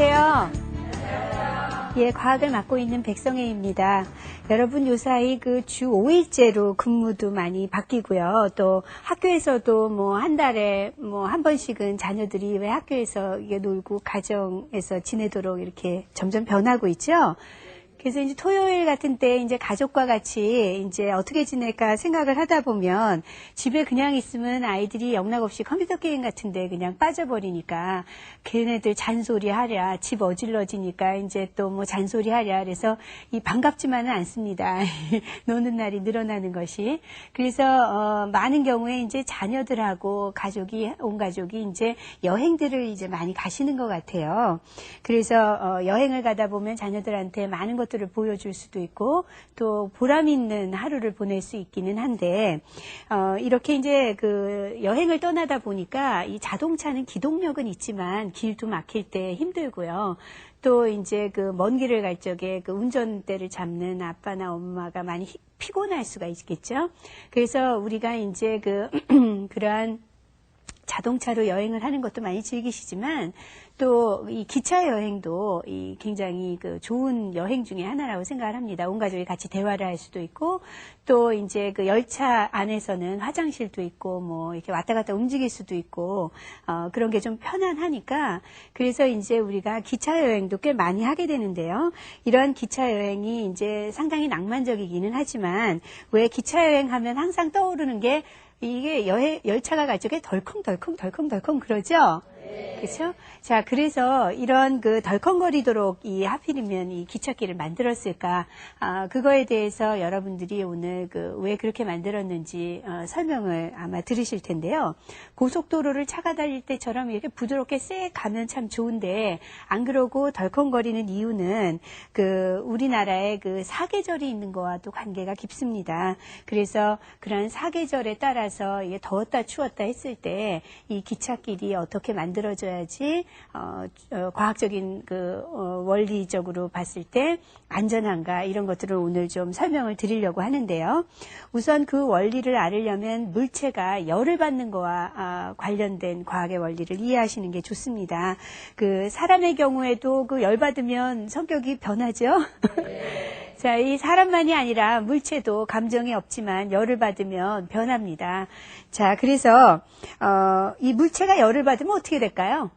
안녕하세요. 예, 과학을 맡고 있는 백성혜입니다. 여러분 요사이 그 주 5일제로 근무도 많이 바뀌고요. 또 학교에서도 뭐 한 달에 뭐 한 번씩은 자녀들이 왜 학교에서 이게 놀고 가정에서 지내도록 이렇게 점점 변하고 있죠. 그래서 이제 토요일 같은 때 이제 가족과 같이 이제 어떻게 지낼까 생각을 하다 보면 집에 그냥 있으면 아이들이 영락없이 컴퓨터 게임 같은데 그냥 빠져버리니까 걔네들 잔소리 하랴, 집 어질러지니까 이제 또 뭐 잔소리 하랴. 그래서 이 반갑지만은 않습니다. 노는 날이 늘어나는 것이. 그래서 많은 경우에 이제 자녀들하고 온 가족이 이제 여행들을 이제 많이 가시는 것 같아요. 그래서 여행을 가다 보면 자녀들한테 많은 것들을 보여줄 수도 있고 또 보람 있는 하루를 보낼 수 있기는 한데 이렇게 이제 그 여행을 떠나다 보니까 이 자동차는 기동력은 있지만 길도 막힐 때 힘들고요. 또 이제 그 먼 길을 갈 적에 그 운전대를 잡는 아빠나 엄마가 많이 피곤할 수가 있겠죠. 그래서 우리가 이제 그러한 자동차로 여행을 하는 것도 많이 즐기시지만 또 이 기차 여행도 이 굉장히 그 좋은 여행 중에 하나라고 생각을 합니다. 온 가족이 같이 대화를 할 수도 있고 또 이제 그 열차 안에서는 화장실도 있고 뭐 이렇게 왔다 갔다 움직일 수도 있고 그런 게 좀 편안하니까 그래서 이제 우리가 기차 여행도 꽤 많이 하게 되는데요. 이런 기차 여행이 이제 상당히 낭만적이기는 하지만 왜 기차 여행하면 항상 떠오르는 게 이게 열차가 갈 적에 덜컹덜컹 그러죠? 그렇죠? 자, 그래서 이런 그 덜컹거리도록 하필이면 이 기찻길을 만들었을까? 그거에 대해서 여러분들이 오늘 왜 그렇게 만들었는지 설명을 아마 들으실 텐데요. 고속도로를 차가 달릴 때처럼 이렇게 부드럽게 쎄 가면 참 좋은데 안 그러고 덜컹거리는 이유는 우리나라에 그 사계절이 있는 거와도 관계가 깊습니다. 그래서 그런 사계절에 따라서 이게 더웠다 추웠다 했을 때 이 기찻길이 어떻게 만들어져야지 과학적인 원리적으로 봤을 때 안전한가 이런 것들을 오늘 좀 설명을 드리려고 하는데요. 우선 그 원리를 알으려면 물체가 열을 받는 거와 관련된 과학의 원리를 이해하시는 게 좋습니다. 사람의 경우에도 열 받으면 성격이 변하죠. 자, 이 사람만이 아니라 물체도 감정이 없지만 열을 받으면 변합니다. 자, 그래서 이 물체가 열을 받으면 어떻게 될까요?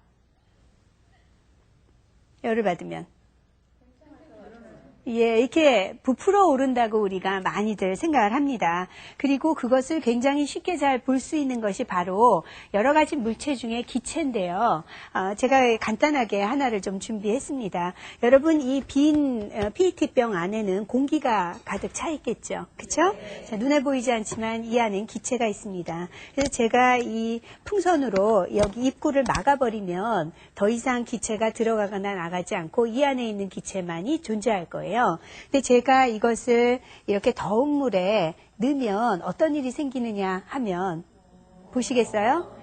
열을 받으면 예, 이렇게 부풀어 오른다고 우리가 많이들 생각을 합니다. 그리고 그것을 굉장히 쉽게 잘 볼 수 있는 것이 바로 여러 가지 물체 중에 기체인데요. 제가 간단하게 하나를 좀 준비했습니다. 여러분 이 빈 PET병 안에는 공기가 가득 차 있겠죠. 그렇죠? 자, 눈에 보이지 않지만 이 안엔 기체가 있습니다. 그래서 제가 이 풍선으로 여기 입구를 막아버리면 더 이상 기체가 들어가거나 나가지 않고 이 안에 있는 기체만이 존재할 거예요. 근데 제가 이것을 이렇게 더운 물에 넣으면 어떤 일이 생기느냐 하면 보시겠어요?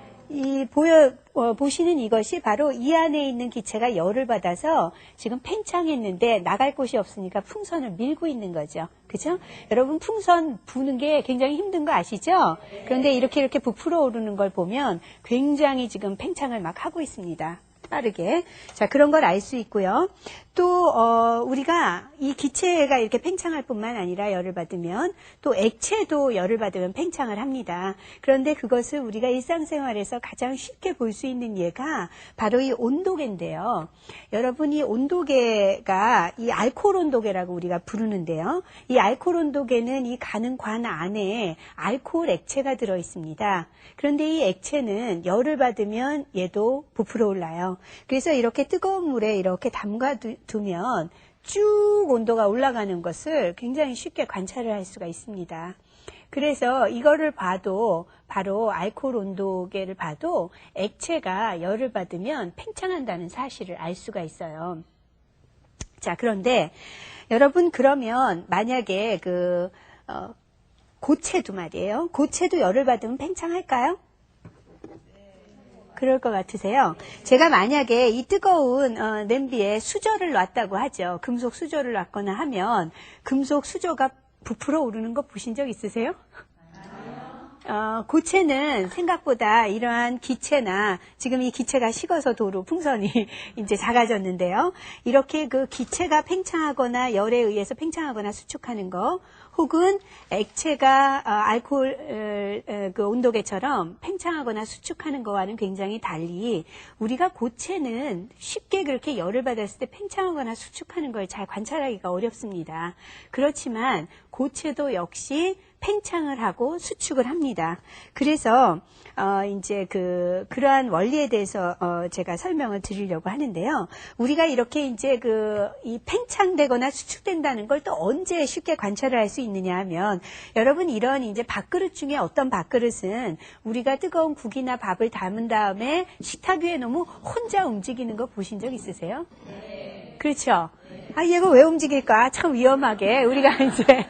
보시는 이것이 바로 이 안에 있는 기체가 열을 받아서 지금 팽창했는데 나갈 곳이 없으니까 풍선을 밀고 있는 거죠. 그죠? 여러분 풍선 부는 게 굉장히 힘든 거 아시죠? 그런데 이렇게 부풀어 오르는 걸 보면 굉장히 지금 팽창을 막 하고 있습니다. 빠르게. 자, 그런 걸 알 수 있고요. 또 우리가 이 기체가 이렇게 팽창할 뿐만 아니라 열을 받으면 또 액체도 열을 받으면 팽창을 합니다. 그런데 그것을 우리가 일상생활에서 가장 쉽게 볼 수 있는 예가 바로 이 온도계인데요. 여러분 이 온도계가 이 알코올 온도계라고 우리가 부르는데요. 이 알코올 온도계는 이 가는 관 안에 알코올 액체가 들어 있습니다. 그런데 이 액체는 열을 받으면 얘도 부풀어 올라요. 그래서 이렇게 뜨거운 물에 이렇게 담가두면 쭉 온도가 올라가는 것을 굉장히 쉽게 관찰을 할 수가 있습니다. 그래서 이거를 봐도 바로 알코올 온도계를 봐도 액체가 열을 받으면 팽창한다는 사실을 알 수가 있어요. 자, 그런데 여러분 그러면 만약에 고체도 말이에요. 고체도 열을 받으면 팽창할까요? 그럴 것 같으세요? 제가 만약에 이 뜨거운 냄비에 수저를 놨다고 하죠. 금속 수저를 놨거나 하면 금속 수저가 부풀어 오르는 거 보신 적 있으세요? 고체는 생각보다 이러한 기체나 지금 이 기체가 식어서 도로 풍선이 이제 작아졌는데요. 이렇게 그 기체가 팽창하거나 열에 의해서 팽창하거나 수축하는 거, 혹은 액체가 알코올 그 온도계처럼 팽창하거나 수축하는 거와는 굉장히 달리 우리가 고체는 쉽게 그렇게 열을 받았을 때 팽창하거나 수축하는 걸 잘 관찰하기가 어렵습니다. 그렇지만 고체도 역시 팽창을 하고 수축을 합니다. 그래서 이제 그러한 원리에 대해서 제가 설명을 드리려고 하는데요. 우리가 이렇게 이제 이 팽창되거나 수축된다는 걸 또 언제 쉽게 관찰을 할 수 있느냐 하면, 여러분 이런 이제 밥그릇 중에 어떤 밥그릇은 우리가 뜨거운 국이나 밥을 담은 다음에 식탁 위에 놓으면 혼자 움직이는 거 보신 적 있으세요? 네. 그렇죠? 얘가 왜 움직일까? 참 위험하게 우리가 이제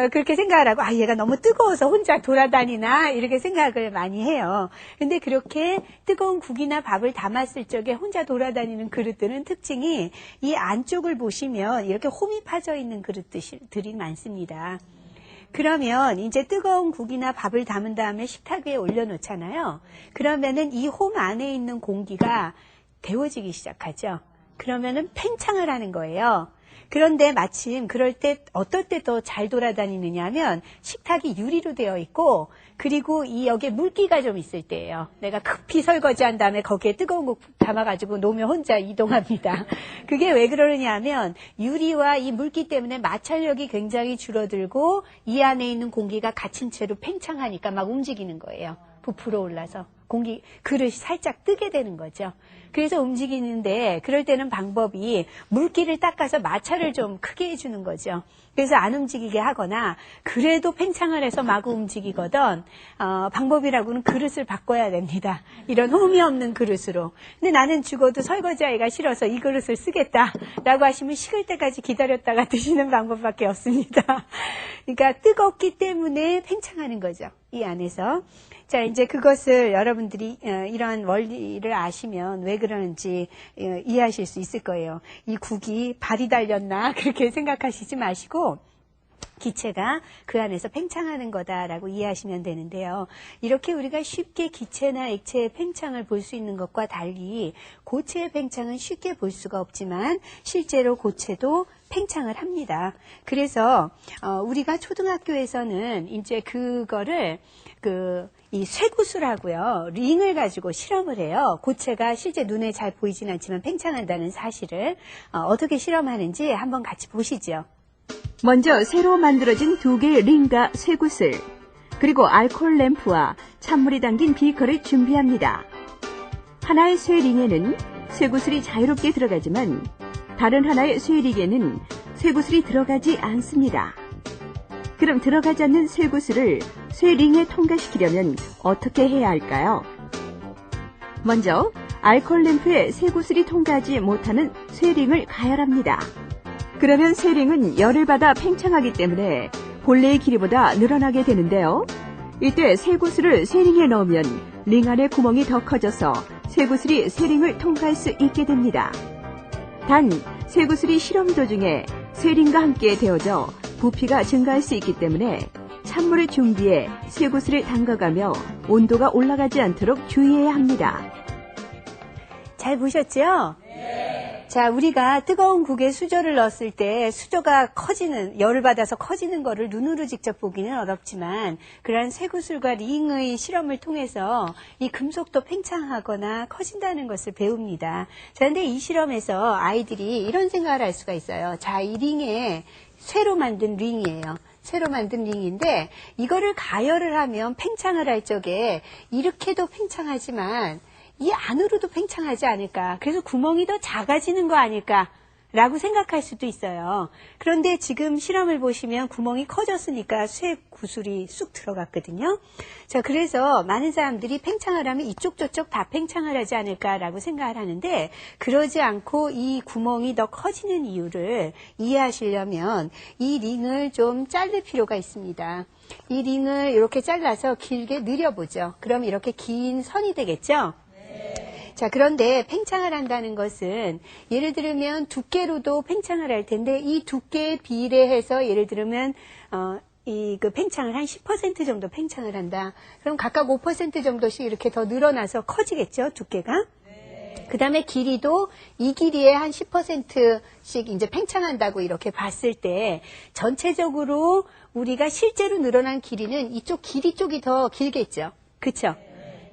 그렇게 생각을 하고, 얘가 너무 뜨거워서 혼자 돌아다니나 이렇게 생각을 많이 해요. 근데 그렇게 뜨거운 국이나 밥을 담았을 적에 혼자 돌아다니는 그릇들은 특징이 이 안쪽을 보시면 이렇게 홈이 파져 있는 그릇들이 많습니다. 그러면 이제 뜨거운 국이나 밥을 담은 다음에 식탁 위에 올려놓잖아요. 그러면은 이 홈 안에 있는 공기가 데워지기 시작하죠. 그러면은 팽창을 하는 거예요. 그런데 마침 그럴 때 어떨 때 더 잘 돌아다니느냐 하면 식탁이 유리로 되어 있고, 그리고 여기에 물기가 좀 있을 때예요. 내가 급히 설거지한 다음에 거기에 뜨거운 국 담아가지고 놓으면 혼자 이동합니다. 그게 왜 그러느냐 하면 유리와 이 물기 때문에 마찰력이 굉장히 줄어들고 이 안에 있는 공기가 갇힌 채로 팽창하니까 막 움직이는 거예요. 부풀어 올라서 그릇이 살짝 뜨게 되는 거죠. 그래서 움직이는데, 그럴 때는 방법이 물기를 닦아서 마찰을 좀 크게 해주는 거죠. 그래서 안 움직이게 하거나, 그래도 팽창을 해서 마구 움직이거든 방법이라고는 그릇을 바꿔야 됩니다. 이런 홈이 없는 그릇으로. 근데 나는 죽어도 설거지하기가 싫어서 이 그릇을 쓰겠다라고 하시면 식을 때까지 기다렸다가 드시는 방법밖에 없습니다. 그러니까 뜨겁기 때문에 팽창하는 거죠, 이 안에서. 자, 이제 그것을 여러분들이 이러한 원리를 아시면 왜 그러는지 이해하실 수 있을 거예요. 이 국이 발이 달렸나 그렇게 생각하시지 마시고 기체가 그 안에서 팽창하는 거다라고 이해하시면 되는데요. 이렇게 우리가 쉽게 기체나 액체의 팽창을 볼 수 있는 것과 달리 고체의 팽창은 쉽게 볼 수가 없지만 실제로 고체도 팽창을 합니다. 그래서 우리가 초등학교에서는 이제 그거를 이 쇠구슬하고요, 링을 가지고 실험을 해요. 고체가 실제 눈에 잘 보이진 않지만 팽창한다는 사실을 어떻게 실험하는지 한번 같이 보시죠. 먼저 새로 만들어진 2개의 링과 쇠구슬, 그리고 알코올 램프와 찬물이 담긴 비커를 준비합니다. 하나의 쇠링에는 쇠구슬이 자유롭게 들어가지만 다른 하나의 쇠링에는 쇠구슬이 들어가지 않습니다. 그럼 들어가지 않는 쇠구슬을 쇠링에 통과시키려면 어떻게 해야 할까요? 먼저 알코올 램프에 쇠구슬이 통과하지 못하는 쇠링을 가열합니다. 그러면 쇠링은 열을 받아 팽창하기 때문에 본래의 길이보다 늘어나게 되는데요. 이때 쇠구슬을 쇠링에 넣으면 링 안의 구멍이 더 커져서 쇠구슬이 쇠링을 통과할 수 있게 됩니다. 단, 쇠구슬이 실험 도중에 쇠링과 함께 데워져 부피가 증가할 수 있기 때문에 찬물을 준비해 쇠구슬을 담가가며 온도가 올라가지 않도록 주의해야 합니다. 잘 보셨죠? 네. 자, 우리가 뜨거운 국에 수저를 넣었을 때 수저가 열을 받아서 커지는 거를 눈으로 직접 보기는 어렵지만, 그러한 쇠구슬과 링의 실험을 통해서 이 금속도 팽창하거나 커진다는 것을 배웁니다. 자, 근데 이 실험에서 아이들이 이런 생각을 할 수가 있어요. 자, 이 링에 쇠로 만든 링이에요. 쇠로 만든 링인데 이거를 가열을 하면 팽창을 할 적에 이렇게도 팽창하지만 이 안으로도 팽창하지 않을까. 그래서 구멍이 더 작아지는 거 아닐까 라고 생각할 수도 있어요. 그런데 지금 실험을 보시면 구멍이 커졌으니까 쇠 구슬이 쑥 들어갔거든요. 자, 그래서 많은 사람들이 팽창을 하면 이쪽 저쪽 다 팽창을 하지 않을까라고 생각을 하는데, 그러지 않고 이 구멍이 더 커지는 이유를 이해하시려면 이 링을 좀 자를 필요가 있습니다. 이 링을 이렇게 잘라서 길게 늘여보죠. 그럼 이렇게 긴 선이 되겠죠? 자, 그런데 팽창을 한다는 것은 예를 들면 두께로도 팽창을 할 텐데 이 두께에 비례해서 예를 들면 그 팽창을 한 10% 정도 팽창을 한다. 그럼 각각 5% 정도씩 이렇게 더 늘어나서 커지겠죠, 두께가? 그 다음에 길이도 이 길이에 한 10%씩 이제 팽창한다고 이렇게 봤을 때 전체적으로 우리가 실제로 늘어난 길이는 이쪽 길이 쪽이 더 길겠죠. 그쵸?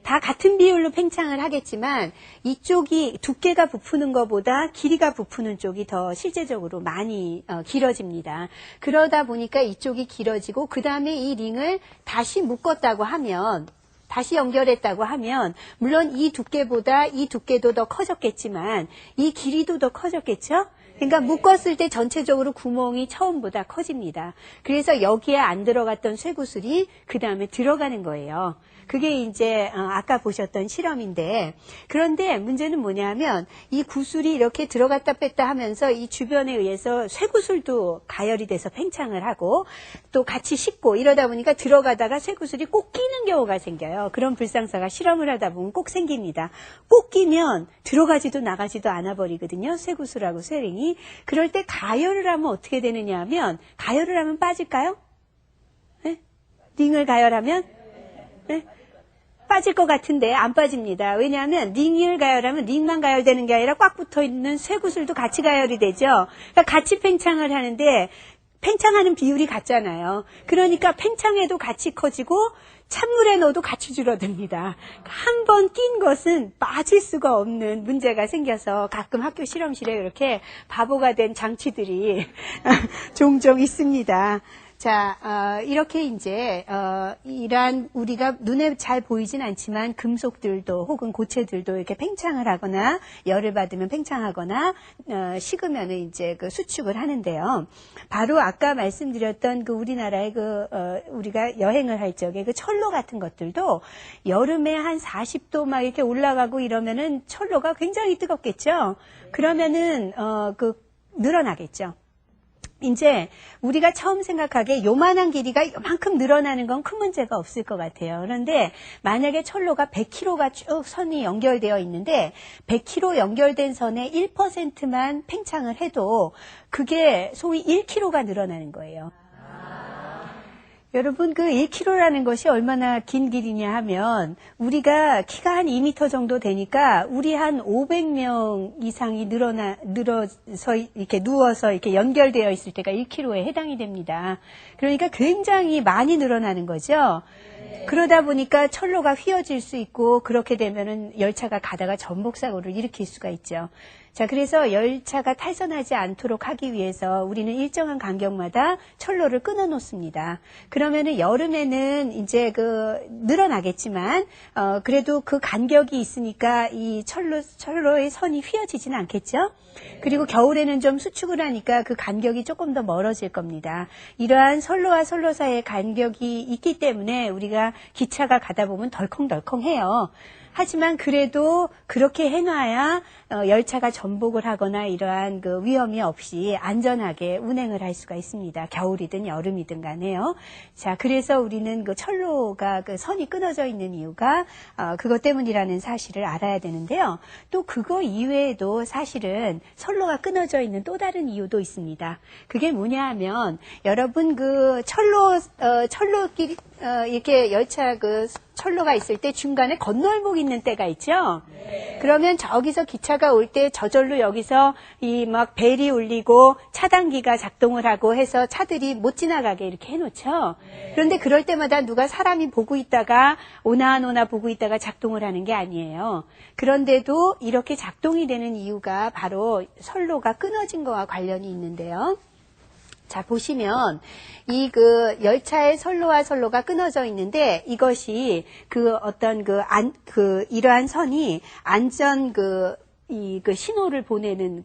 다 같은 비율로 팽창을 하겠지만 이쪽이 두께가 부푸는 것보다 길이가 부푸는 쪽이 더 실제적으로 많이 길어집니다. 그러다 보니까 이쪽이 길어지고 그 다음에 이 링을 다시 묶었다고 하면 다시 연결했다고 하면 물론 이 두께보다 이 두께도 더 커졌겠지만 이 길이도 더 커졌겠죠? 그러니까 묶었을 때 전체적으로 구멍이 처음보다 커집니다. 그래서 여기에 안 들어갔던 쇠구슬이 그 다음에 들어가는 거예요. 그게 이제 아까 보셨던 실험인데 그런데 문제는 뭐냐면 이 구슬이 이렇게 들어갔다 뺐다 하면서 이 주변에 의해서 쇠구슬도 가열이 돼서 팽창을 하고 또 같이 씻고 이러다 보니까 들어가다가 쇠구슬이 꼭 끼는 경우가 생겨요. 그런 불상사가 실험을 하다 보면 꼭 생깁니다. 꼭 끼면 들어가지도 나가지도 않아 버리거든요. 쇠구슬하고 쇠링이. 그럴 때 가열을 하면 어떻게 되느냐 하면 가열을 하면 빠질까요? 네? 링을 가열하면? 네? 빠질 것 같은데 안 빠집니다. 왜냐하면 링을 가열하면 링만 가열되는 게 아니라 꽉 붙어있는 쇠구슬도 같이 가열이 되죠. 그러니까 같이 팽창을 하는데 팽창하는 비율이 같잖아요. 그러니까 팽창해도 같이 커지고 찬물에 넣어도 같이 줄어듭니다. 한 번 낀 것은 빠질 수가 없는 문제가 생겨서 가끔 학교 실험실에 이렇게 바보가 된 장치들이 종종 있습니다. 자, 이렇게 이제, 이러한 우리가 눈에 잘 보이진 않지만 금속들도 혹은 고체들도 이렇게 팽창을 하거나 열을 받으면 팽창하거나, 식으면 이제 그 수축을 하는데요. 바로 아까 말씀드렸던 그 우리나라의 우리가 여행을 할 적에 그 철로 같은 것들도 여름에 한 40도 막 이렇게 올라가고 이러면은 철로가 굉장히 뜨겁겠죠? 그러면은, 늘어나겠죠. 이제 우리가 처음 생각하기에 요만한 길이가 요만큼 늘어나는 건 큰 문제가 없을 것 같아요. 그런데 만약에 철로가 100km가 쭉 선이 연결되어 있는데 100km 연결된 선에 1%만 팽창을 해도 그게 소위 1km가 늘어나는 거예요. 여러분 그 1km라는 것이 얼마나 긴 길이냐 하면 우리가 키가 한 2m 정도 되니까 우리 한 500명 이상이 늘어서 이렇게 누워서 이렇게 연결되어 있을 때가 1km에 해당이 됩니다. 그러니까 굉장히 많이 늘어나는 거죠. 그러다 보니까 철로가 휘어질 수 있고 그렇게 되면은 열차가 가다가 전복사고를 일으킬 수가 있죠. 자, 그래서 열차가 탈선하지 않도록 하기 위해서 우리는 일정한 간격마다 철로를 끊어 놓습니다. 그러면은 여름에는 이제 늘어나겠지만, 그래도 그 간격이 있으니까 이 철로의 선이 휘어지지는 않겠죠? 그리고 겨울에는 좀 수축을 하니까 그 간격이 조금 더 멀어질 겁니다. 이러한 선로와 선로 사이의 간격이 있기 때문에 우리가 기차가 가다 보면 덜컹덜컹해요. 하지만 그래도 그렇게 해놔야 열차가 전복을 하거나 이러한 그 위험이 없이 안전하게 운행을 할 수가 있습니다. 겨울이든 여름이든 간에요. 자, 그래서 우리는 그 철로가 그 선이 끊어져 있는 이유가 그것 때문이라는 사실을 알아야 되는데요. 또 그거 이외에도 사실은 선로가 끊어져 있는 또 다른 이유도 있습니다. 그게 뭐냐 하면 여러분 그 철로길 이렇게 열차 철로가 있을 때 중간에 건널목 있는 때가 있죠. 네. 그러면 저기서 기차가 올 때 저절로 여기서 이 막 벨이 울리고 차단기가 작동을 하고 해서 차들이 못 지나가게 이렇게 해놓죠. 네. 그런데 그럴 때마다 누가 사람이 보고 있다가 오나 안 오나 보고 있다가 작동을 하는 게 아니에요. 그런데도 이렇게 작동이 되는 이유가 바로 선로가 끊어진 거와 관련이 있는데요. 자, 보시면, 열차의 선로와 선로가 끊어져 있는데, 이것이 이러한 선이 안전 신호를 보내는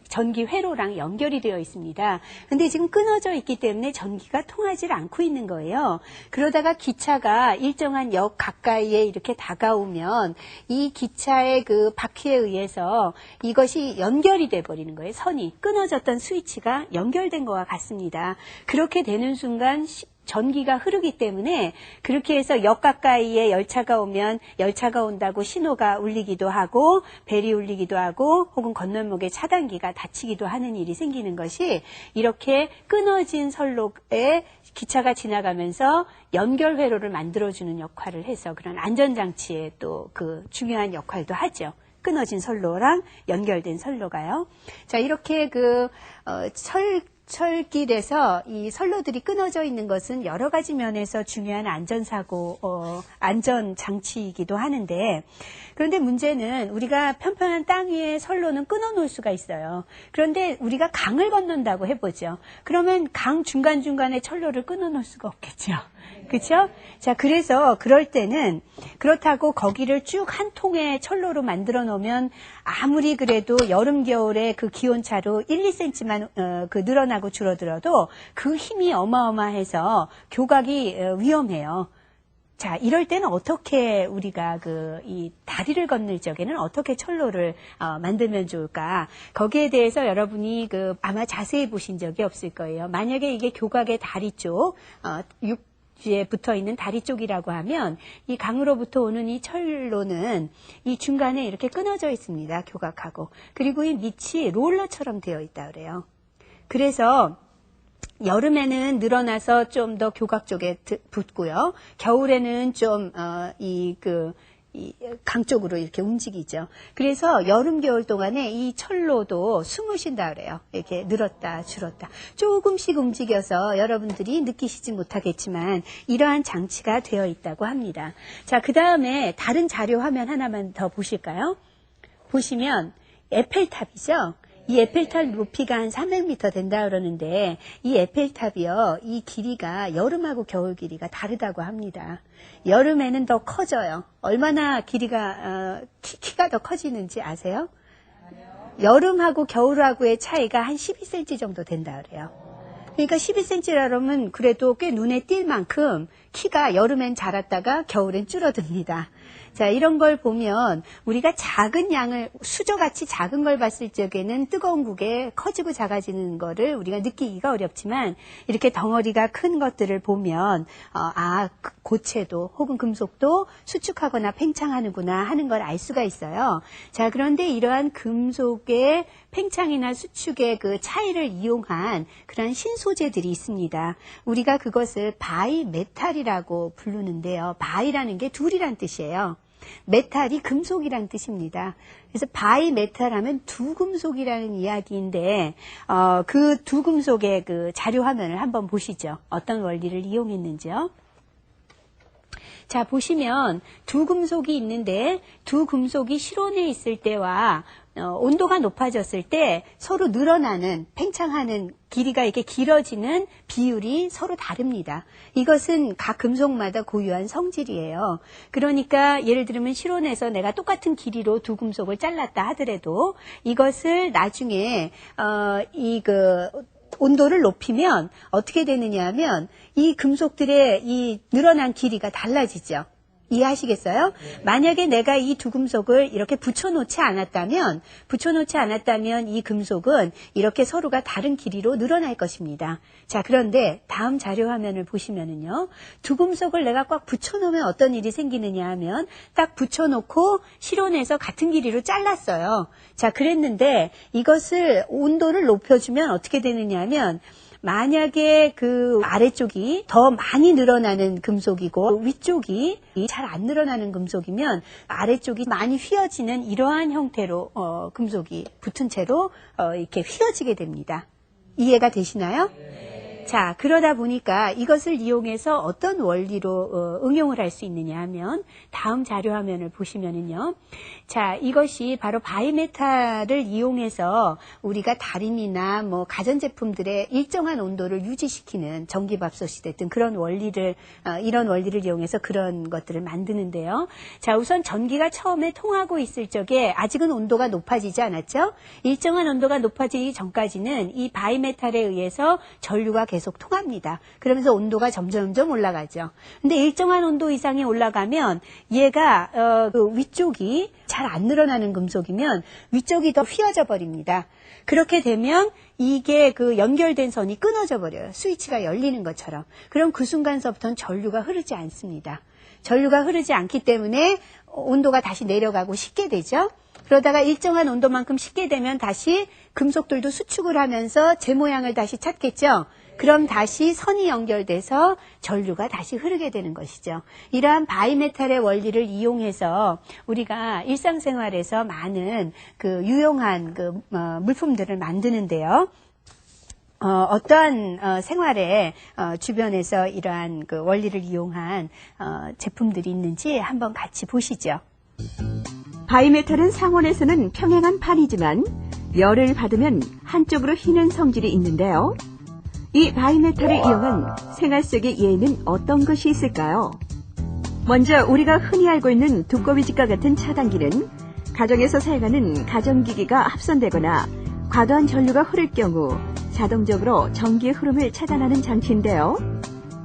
전기 회로랑 연결이 되어 있습니다. 근데 지금 끊어져 있기 때문에 전기가 통하지 않고 있는 거예요. 그러다가 기차가 일정한 역 가까이에 이렇게 다가오면 이 기차의 그 바퀴에 의해서 이것이 연결이 돼 버리는 거예요. 선이 끊어졌던 스위치가 연결된 것과 같습니다. 그렇게 되는 순간 전기가 흐르기 때문에 그렇게 해서 역 가까이에 열차가 오면 열차가 온다고 신호가 울리기도 하고 벨이 울리기도 하고 혹은 건널목에 차단기가 닫히기도 하는 일이 생기는 것이 이렇게 끊어진 선로에 기차가 지나가면서 연결 회로를 만들어주는 역할을 해서 그런 안전장치에 또 그 중요한 역할도 하죠. 끊어진 선로랑 연결된 선로가요. 자, 이렇게 철길에서 이 선로들이 끊어져 있는 것은 여러 가지 면에서 중요한 안전사고, 안전장치이기도 하는데, 그런데 문제는 우리가 편편한 땅 위에 선로는 끊어놓을 수가 있어요. 그런데 우리가 강을 건넌다고 해보죠. 그러면 강 중간중간에 철로를 끊어놓을 수가 없겠죠. 그렇죠? 자, 그래서 그럴 때는 그렇다고 거기를 쭉 한 통의 철로로 만들어 놓으면 아무리 그래도 여름 겨울에 그 기온차로 1, 2cm만 늘어나고 줄어들어도 그 힘이 어마어마해서 교각이 위험해요. 자, 이럴 때는 어떻게 우리가 이 다리를 건널 적에는 어떻게 철로를 만들면 좋을까? 거기에 대해서 여러분이 아마 자세히 보신 적이 없을 거예요. 만약에 이게 교각의 다리 쪽, 에 붙어 있는 다리 쪽이라고 하면 이 강으로부터 오는 이 철로는 이 중간에 이렇게 끊어져 있습니다. 교각하고. 그리고 이 밑이 롤러처럼 되어 있다 그래요. 그래서 여름에는 늘어나서 좀 더 교각 쪽에 붙고요. 겨울에는 좀 이 강 쪽으로 이렇게 움직이죠. 그래서 여름 겨울 동안에 이 철로도 숨을 쉰다 그래요. 이렇게 늘었다 줄었다 조금씩 움직여서 여러분들이 느끼시지 못하겠지만 이러한 장치가 되어 있다고 합니다. 자, 그 다음에 다른 자료 화면 하나만 더 보실까요? 보시면 에펠탑이죠. 이 에펠탑 높이가 한 300m 된다 그러는데 이 에펠탑이요, 이 길이가 여름하고 겨울 길이가 다르다고 합니다. 여름에는 더 커져요. 얼마나 길이가 키가 더 커지는지 아세요? 여름하고 겨울하고의 차이가 한 12cm 정도 된다 그래요. 그러니까 12cm라면 그래도 꽤 눈에 띌 만큼 키가 여름엔 자랐다가 겨울엔 줄어듭니다. 자, 이런 걸 보면 우리가 작은 양을 수저같이 작은 걸 봤을 적에는 뜨거운 국에 커지고 작아지는 거를 우리가 느끼기가 어렵지만 이렇게 덩어리가 큰 것들을 보면 고체도 혹은 금속도 수축하거나 팽창하는구나 하는 걸 알 수가 있어요. 자, 그런데 이러한 금속의 팽창이나 수축의 그 차이를 이용한 그런 신소재들이 있습니다. 우리가 그것을 바이메탈이라고 부르는데요. 바이라는 게 둘이란 뜻이에요. 메탈이 금속이란 뜻입니다. 그래서 바이메탈 하면 두금속이라는 이야기인데 그 두금속의 그 자료 화면을 한번 보시죠. 어떤 원리를 이용했는지요. 자, 보시면 두 금속이 있는데 두 금속이 실온에 있을 때와 온도가 높아졌을 때 서로 늘어나는, 팽창하는 길이가 이렇게 길어지는 비율이 서로 다릅니다. 이것은 각 금속마다 고유한 성질이에요. 그러니까 예를 들면 실온에서 내가 똑같은 길이로 두 금속을 잘랐다 하더라도 이것을 나중에 온도를 높이면 어떻게 되느냐 하면 이 금속들의 이 늘어난 길이가 달라지죠. 이해하시겠어요? 만약에 내가 이 두 금속을 이렇게 붙여놓지 않았다면 이 금속은 이렇게 서로가 다른 길이로 늘어날 것입니다. 자, 그런데 다음 자료 화면을 보시면은요, 두 금속을 내가 꽉 붙여놓으면 어떤 일이 생기느냐 하면 딱 붙여놓고 실온에서 같은 길이로 잘랐어요. 자, 그랬는데 이것을 온도를 높여주면 어떻게 되느냐 하면 만약에 그 아래쪽이 더 많이 늘어나는 금속이고 위쪽이 잘 안 늘어나는 금속이면 아래쪽이 많이 휘어지는 이러한 형태로 금속이 붙은 채로 이렇게 휘어지게 됩니다. 이해가 되시나요? 자, 그러다 보니까 이것을 이용해서 어떤 원리로 응용을 할 수 있느냐 하면 다음 자료 화면을 보시면은요. 자, 이것이 바로 바이메탈을 이용해서 우리가 다림이나 뭐 가전제품들의 일정한 온도를 유지시키는 전기밥솥이 됐든 그런 원리를, 이런 원리를 이용해서 그런 것들을 만드는데요. 자, 우선 전기가 처음에 통하고 있을 적에 아직은 온도가 높아지지 않았죠? 일정한 온도가 높아지기 전까지는 이 바이메탈에 의해서 전류가 계속 통합니다. 그러면서 온도가 점점 올라가죠. 근데 일정한 온도 이상이 올라가면 얘가 그 위쪽이 잘 안 늘어나는 금속이면 위쪽이 더 휘어져 버립니다. 그렇게 되면 이게 그 연결된 선이 끊어져 버려요. 스위치가 열리는 것처럼. 그럼 그 순간서부터는 전류가 흐르지 않습니다. 전류가 흐르지 않기 때문에 온도가 다시 내려가고 식게 되죠. 그러다가 일정한 온도만큼 식게 되면 다시 금속들도 수축을 하면서 제 모양을 다시 찾겠죠. 그럼 다시 선이 연결돼서 전류가 다시 흐르게 되는 것이죠. 이러한 바이메탈의 원리를 이용해서 우리가 일상생활에서 많은 그 유용한 그 물품들을 만드는데요. 어떠한 생활에 주변에서 이러한 그 원리를 이용한 제품들이 있는지 한번 같이 보시죠. 바이메탈은 상온에서는 평행한 판이지만 열을 받으면 한쪽으로 휘는 성질이 있는데요. 이 바이메탈을 이용한 생활 속의 예는 어떤 것이 있을까요? 먼저 우리가 흔히 알고 있는 두꺼비집과 같은 차단기는 가정에서 사용하는 가전기기가 합선되거나 과도한 전류가 흐를 경우 자동적으로 전기의 흐름을 차단하는 장치인데요.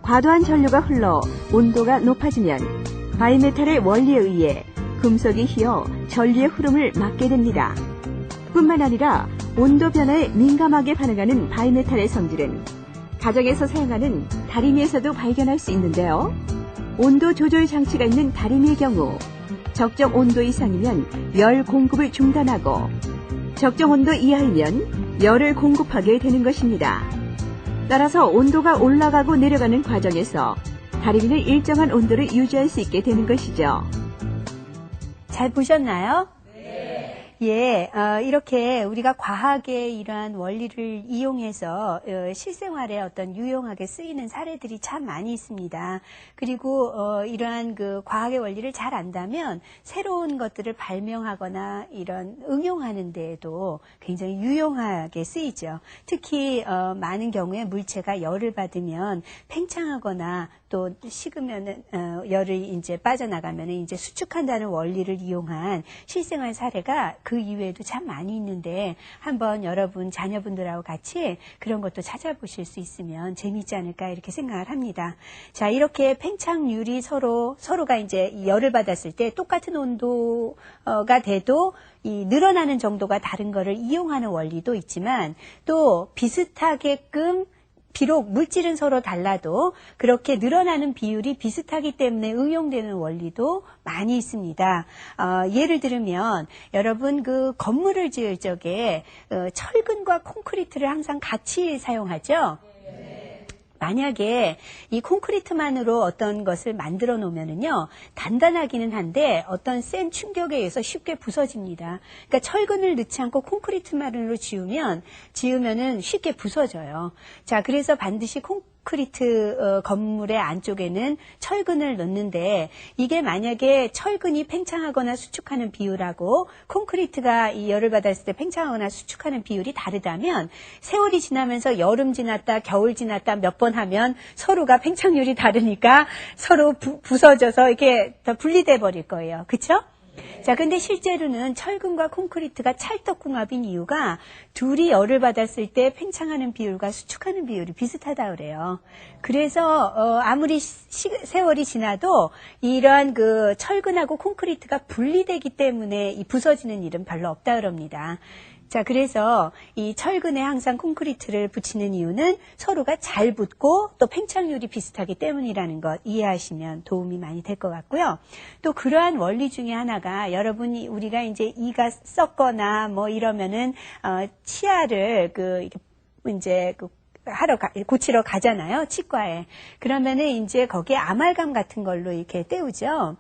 과도한 전류가 흘러 온도가 높아지면 바이메탈의 원리에 의해 금속이 휘어 전류의 흐름을 막게 됩니다. 뿐만 아니라 온도 변화에 민감하게 반응하는 바이메탈의 성질은 가정에서 사용하는 다리미에서도 발견할 수 있는데요. 온도 조절 장치가 있는 다리미의 경우 적정 온도 이상이면 열 공급을 중단하고 적정 온도 이하이면 열을 공급하게 되는 것입니다. 따라서 온도가 올라가고 내려가는 과정에서 다리미는 일정한 온도를 유지할 수 있게 되는 것이죠. 잘 보셨나요? 예, 이렇게 우리가 과학의 이러한 원리를 이용해서 실생활에 어떤 유용하게 쓰이는 사례들이 참 많이 있습니다. 그리고 이러한 그 과학의 원리를 잘 안다면 새로운 것들을 발명하거나 이런 응용하는 데에도 굉장히 유용하게 쓰이죠. 특히 많은 경우에 물체가 열을 받으면 팽창하거나 또 식으면은 열을 이제 빠져나가면은 이제 수축한다는 원리를 이용한 실생활 사례가 그 이외에도 참 많이 있는데 한번 여러분 자녀분들하고 같이 그런 것도 찾아보실 수 있으면 재미있지 않을까 이렇게 생각을 합니다. 자, 이렇게 팽창률이 서로가 이제 열을 받았을 때 똑같은 온도가 돼도 이 늘어나는 정도가 다른 거를 이용하는 원리도 있지만 또 비슷하게끔 비록 물질은 서로 달라도 그렇게 늘어나는 비율이 비슷하기 때문에 응용되는 원리도 많이 있습니다. 예를 들면 여러분 그 건물을 지을 적에 철근과 콘크리트를 항상 같이 사용하죠. 만약에 이 콘크리트만으로 어떤 것을 만들어 놓으면은요, 단단하기는 한데 어떤 센 충격에 의해서 쉽게 부서집니다. 그러니까 철근을 넣지 않고 콘크리트만으로 지으면은 쉽게 부서져요. 자, 그래서 반드시 콘크리트 건물의 안쪽에는 철근을 넣는데 이게 만약에 철근이 팽창하거나 수축하는 비율하고 콘크리트가 이 열을 받았을 때 팽창하거나 수축하는 비율이 다르다면 세월이 지나면서 여름 지났다 겨울 지났다 몇 번 하면 서로가 팽창률이 다르니까 서로 부서져서 이렇게 더 분리돼 버릴 거예요. 그렇죠? 자, 근데 실제로는 철근과 콘크리트가 찰떡궁합인 이유가 둘이 열을 받았을 때 팽창하는 비율과 수축하는 비율이 비슷하다 그래요. 그래서 아무리 세월이 지나도 이러한 그 철근하고 콘크리트가 분리되기 때문에 이 부서지는 일은 별로 없다 그럽니다. 자, 그래서 이 철근에 항상 콘크리트를 붙이는 이유는 서로가 잘 붙고 또 팽창률이 비슷하기 때문이라는 것 이해하시면 도움이 많이 될 것 같고요. 또 그러한 원리 중에 하나가 여러분이 우리가 이제 이가 썩거나 뭐 이러면은 치아를 고치러 가잖아요. 치과에. 그러면은 이제 거기에 아말감 같은 걸로 이렇게 때우죠.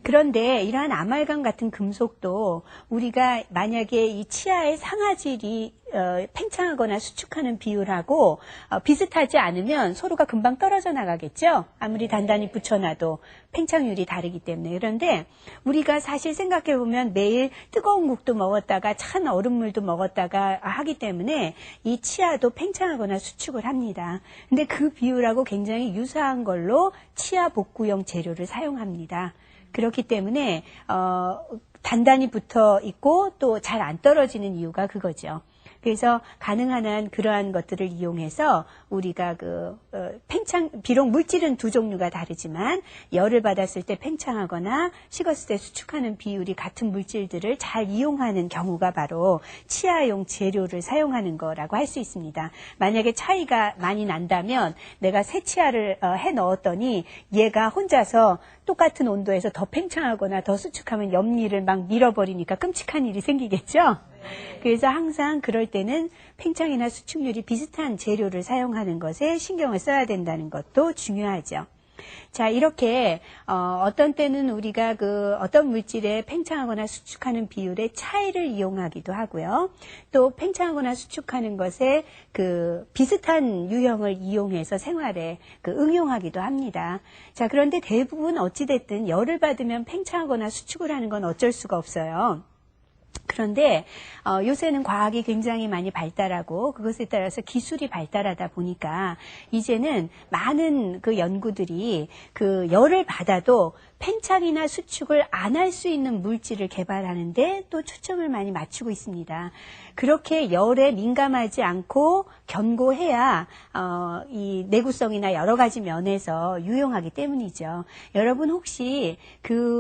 그런데 이러한 아말감 같은 금속도 우리가 만약에 이 치아의 상아질이 팽창하거나 수축하는 비율하고 비슷하지 않으면 서로가 금방 떨어져 나가겠죠. 아무리 단단히 붙여놔도 팽창률이 다르기 때문에. 그런데 우리가 사실 생각해 보면 매일 뜨거운 국도 먹었다가 찬 얼음물도 먹었다가 하기 때문에 이 치아도 팽창하거나 수축을 합니다. 근데 그 비율하고 굉장히 유사한 걸로 치아 복구용 재료를 사용합니다. 그렇기 때문에 단단히 붙어 있고 또 잘 안 떨어지는 이유가 그거죠. 그래서 가능한 한 그러한 것들을 이용해서 우리가 비록 물질은 두 종류가 다르지만 열을 받았을 때 팽창하거나 식었을 때 수축하는 비율이 같은 물질들을 잘 이용하는 경우가 바로 치아용 재료를 사용하는 거라고 할 수 있습니다. 만약에 차이가 많이 난다면 내가 새 치아를 해 넣었더니 얘가 혼자서 똑같은 온도에서 더 팽창하거나 더 수축하면 옆니를 막 밀어버리니까 끔찍한 일이 생기겠죠? 그래서 항상 그럴 때는 팽창이나 수축률이 비슷한 재료를 사용하는 것에 신경을 써야 된다는 것도 중요하죠. 자, 이렇게 어떤 때는 우리가 어떤 물질에 팽창하거나 수축하는 비율의 차이를 이용하기도 하고요. 또 팽창하거나 수축하는 것에 비슷한 유형을 이용해서 생활에 응용하기도 합니다. 자, 그런데 대부분 어찌됐든 열을 받으면 팽창하거나 수축을 하는 건 어쩔 수가 없어요. 그런데 요새는 과학이 굉장히 많이 발달하고 그것에 따라서 기술이 발달하다 보니까 이제는 많은 연구들이 열을 받아도 팽창이나 수축을 안 할 수 있는 물질을 개발하는데 또 초점을 많이 맞추고 있습니다. 그렇게 열에 민감하지 않고 견고해야 이 내구성이나 여러 가지 면에서 유용하기 때문이죠. 여러분 혹시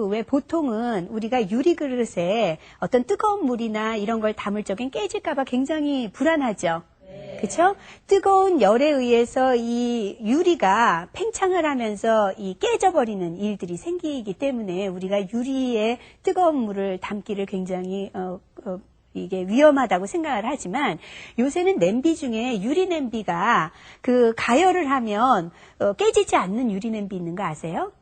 왜 보통은 우리가 유리 그릇에 어떤 뜨거운 물이나 이런 걸 담을 적엔 깨질까봐 굉장히 불안하죠. 그렇죠? 뜨거운 열에 의해서 이 유리가 팽창을 하면서 깨져버리는 일들이 생기기 때문에 우리가 유리에 뜨거운 물을 담기를 굉장히 이게 위험하다고 생각을 하지만 요새는 냄비 중에 유리 냄비가 가열을 하면 깨지지 않는 유리 냄비 있는 거 아세요?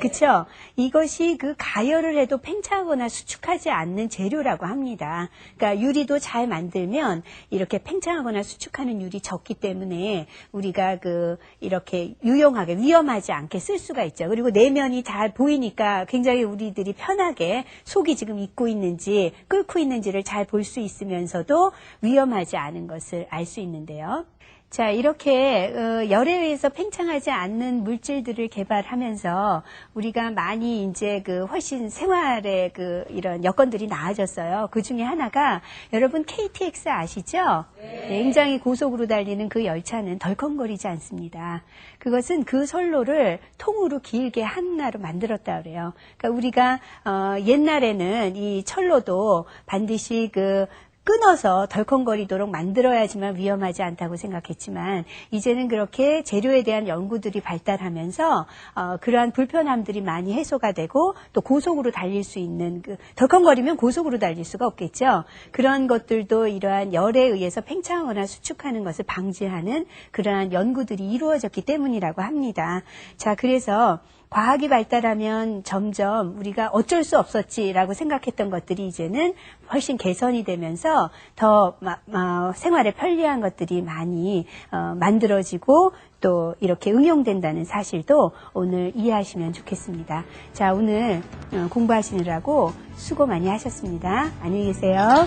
그쵸? 이것이 가열을 해도 팽창하거나 수축하지 않는 재료라고 합니다. 그러니까 유리도 잘 만들면 이렇게 팽창하거나 수축하는 유리 적기 때문에 우리가 이렇게 유용하게 위험하지 않게 쓸 수가 있죠. 그리고 내면이 잘 보이니까 굉장히 우리들이 편하게 속이 지금 익고 있는지 끓고 있는지를 잘 볼 수 있으면서도 위험하지 않은 것을 알 수 있는데요. 자, 이렇게 열에 의해서 팽창하지 않는 물질들을 개발하면서 우리가 많이 이제 훨씬 생활에 이런 여건들이 나아졌어요. 그 중에 하나가 여러분 KTX 아시죠? 네. 굉장히 고속으로 달리는 그 열차는 덜컹거리지 않습니다. 그것은 그 선로를 통으로 길게 하나로 만들었다 그래요. 그러니까 우리가 옛날에는 이 철로도 반드시 끊어서 덜컹거리도록 만들어야지만 위험하지 않다고 생각했지만 이제는 그렇게 재료에 대한 연구들이 발달하면서 그러한 불편함들이 많이 해소가 되고 또 고속으로 달릴 수 있는 덜컹거리면 고속으로 달릴 수가 없겠죠. 그런 것들도 이러한 열에 의해서 팽창하거나 수축하는 것을 방지하는 그러한 연구들이 이루어졌기 때문이라고 합니다. 자, 그래서 과학이 발달하면 점점 우리가 어쩔 수 없었지라고 생각했던 것들이 이제는 훨씬 개선이 되면서 더 생활에 편리한 것들이 많이 만들어지고 또 이렇게 응용된다는 사실도 오늘 이해하시면 좋겠습니다. 자, 오늘 공부하시느라고 수고 많이 하셨습니다. 안녕히 계세요.